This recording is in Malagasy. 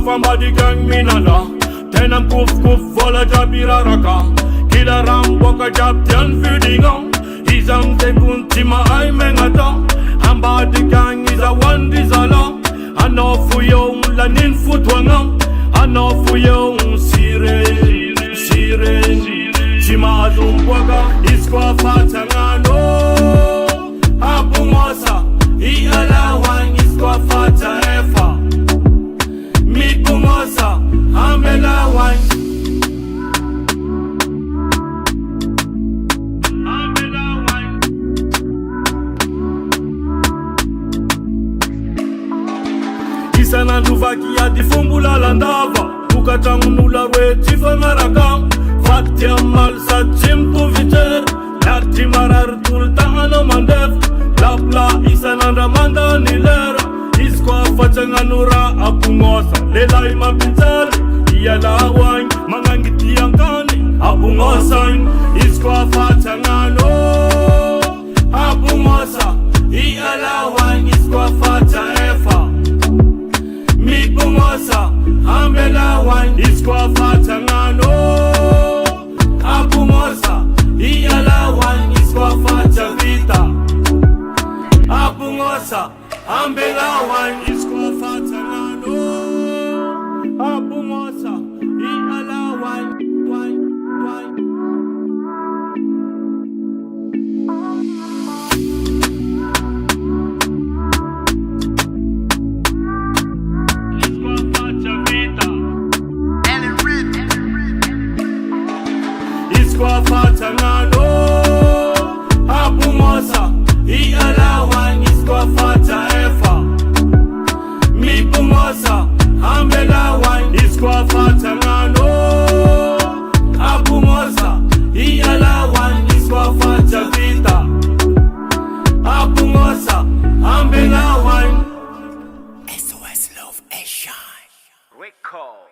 famba di gang minala. Tenam kuf kuf vola jabira raka. Kila ramboka jab tian fudinga. Izam te kuntima ay mengata. Hamba di gang is a one dizala. Ano fuyo la nin futwanga. Ano fuyo sire sire. Chima zumbwaga iskwa fatangano. Abungosa I alawan iskwa fata efa. Mi bungosa amelawan. Isana nuvaki ya difumbula landava. Ukachangu nula rwe chifa maraka. Fatia mal sa chimpu viter. Nati marar tulta ano mandef. Lapla isananda manda nilera. Iskwa fachanganura abungosa. Lela ima pinzale. Iyalawang mangangiti ang kani. Abungosan iskwa fachanganura. Abungosa iyalawang iskwa facha efa. Mi bungosa amelawan iskwa fachanganura. Abungosa iyalawang iskwa facha vita. Abungosa ambelawan iskwa fatangano. Abungosa iyalawan wan. Iskwa facha vita. Iskwa fatangano. Abungosa iyalawan iskwa facha efa. Mi bungosa amelawan iskwa fatangano. Abungosa iyalawan iskwa facha vita. Abungosa ambelawan. SOS Love Asia. Record.